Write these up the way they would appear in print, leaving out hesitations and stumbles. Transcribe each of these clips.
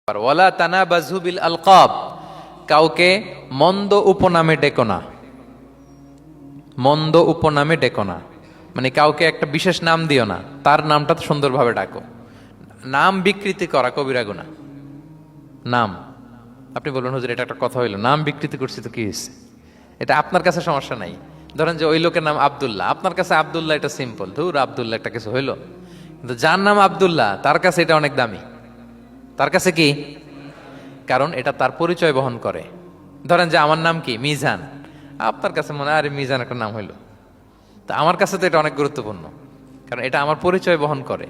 ওয়ালা তানাবাযু বিল আলকাব, কাউকে মন্দ উপনামে ডেকো না। মন্দ উপনামে ডেকো না মানে কাউকে একটা বিশেষ নাম দিও না, তার নামটা সুন্দরভাবে ডাকো। নাম বিকৃতি করা কবিরা গুনাহ। নাম আপনি বলুন হুজুর এটা একটা কথা হইলো, নাম বিকৃতি করছি তো কি হয়েছে? এটা আপনার কাছে সমস্যা নাই। ধরেন যে ওই লোকের নাম আব্দুল্লাহ, আপনার কাছে আব্দুল্লাহ এটা সিম্পল, ধুর আব্দুল্লাহ একটা কিছু হইলো, কিন্তু যার নাম আব্দুল্লাহ তার কাছে এটা অনেক দামি। তার কাছে কি? কারণ এটা তার পরিচয় বহন করে। ধরেন যে আমার নাম কি মিজান, আপনার কাছে মনে হয় আরে মিজান একটা নাম হইলো, তা আমার কাছে তো এটা অনেক গুরুত্বপূর্ণ, কারণ এটা আমার পরিচয় বহন করে।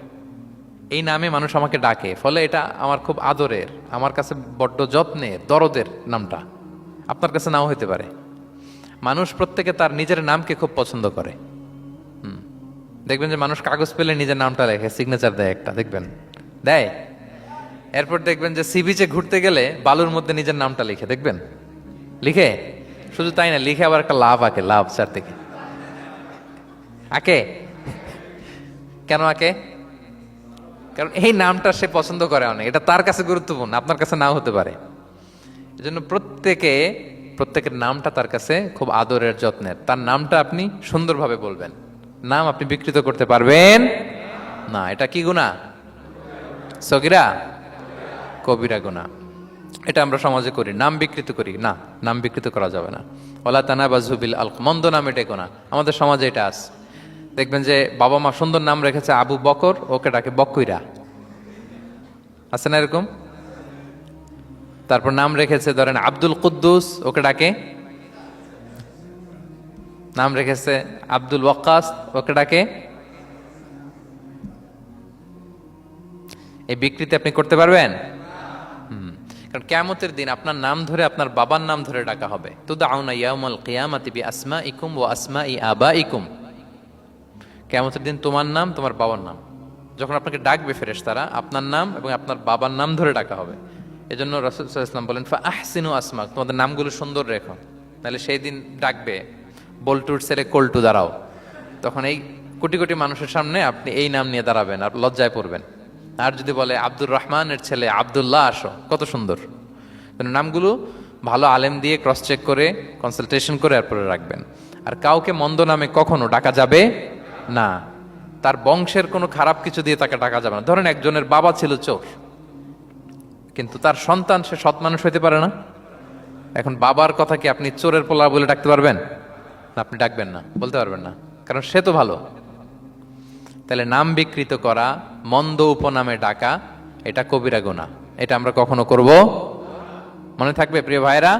এই নামে মানুষ আমাকে ডাকে, ফলে এটা আমার খুব আদরের, আমার কাছে বড্ড যত্নের, দরদের নামটা। আপনার কাছে নাও হইতে পারে। মানুষ প্রত্যেকে তার নিজের নামকে খুব পছন্দ করে। দেখবেন যে মানুষ কাগজ পেলে নিজের নামটা লেখে, সিগনেচার দেয় একটা, দেখবেন দেয়। এরপর দেখবেন যে সি বিচে ঘুরতে গেলে বালুর মধ্যে নিজের নামটা লিখে, দেখবেন লিখে। শুধু তাই না, লিখে আবার একটা লাভ আঁকে, লাভ চারদিকে আঁকে। কেন আঁকে? কারণ এই নামটা সে পছন্দ করে অনেক, এটা তার কাছে গুরুত্বপূর্ণ, আপনার কাছে নাও হতে পারে। এজন্য প্রত্যেকের নামটা তার কাছে খুব আদরের, যত্নের। তার নামটা আপনি সুন্দরভাবে বলবেন। নাম আপনি বিকৃত করতে পারবেন না। এটা কি গুনাহ? সগীরা কবিরা গুনাহ। এটা আমরা সমাজে করি, নাম বিকৃত করি না। নাম বিকৃত করা যাবে না। ওয়ালা তানাবাযু বিল আলকাব, মন্দ নামে ডেকো না। আমাদের সমাজে এটা আছে। দেখবেন যে বাবা মা সুন্দর নাম রেখেছে আবু বকর, ওকে ডাকে বকইরা, আছে না এরকম? তারপর নাম রেখেছে ধরেন আব্দুল কুদ্দুস, ওকে ডাকে। নাম রেখেছে আব্দুল ওয়াক্কাস, ওকে ডাকে। এই বিকৃতি আপনি করতে পারবেন? কারণ কিয়ামতের দিন আপনার নাম ধরে, আপনার বাবার নাম ধরে ডাকা হবে। তুদআউনা ইয়াউমাল কিয়ামাতি বিআসমাইকুম ওয়া আসমাই আবাইকুম। কিয়ামতের দিন তোমার নাম, তোমার বাবার নাম, যখন আপনাকে ডাকবে ফেরেশতারা, আপনার নাম এবং আপনার বাবার নাম ধরে ডাকা হবে। এজন্য রাসূল সাল্লাল্লাহু আলাইহি ওয়াসাল্লাম বলেন ফাআহসিনু আসমাক, তোমাদের নামগুলো সুন্দর রেখো, তাহলে সেই দিন ডাকবে বল্টুর ছেলে কল্টু দাঁড়াও, তখন এই কোটি কোটি মানুষের সামনে আপনি এই নাম নিয়ে দাঁড়াবেন আর লজ্জায় পড়বেন। আর যদি বলে আব্দুর রহমানের ছেলে আব্দুল্লাহ আসো, কত সুন্দর। নামগুলো ভালো আলেম দিয়ে ক্রস চেক করে, কনসালটেশন করে এরপরে রাখবেন। আর কাউকে মন্দ নামে কখনো ডাকা যাবে না। তার বংশের কোনো খারাপ কিছু দিয়ে তাকে ডাকা যাবে না। ধরেন একজনের বাবা ছিল চোর, কিন্তু তার সন্তান সে সৎ মানুষ হইতে পারে না। এখন বাবার কথা কি আপনি চোরের পোলা বলে ডাকতে পারবেন? আপনি ডাকবেন না, বলতে পারবেন না, কারণ সে তো ভালো। তাহলে নাম বিকৃত করা, মন্দ উপনামে ডাকা, এটা কবিরা গুনাহ। এটা আমরা কখনো করব? মনে থাকবে প্রিয় ভাইরা?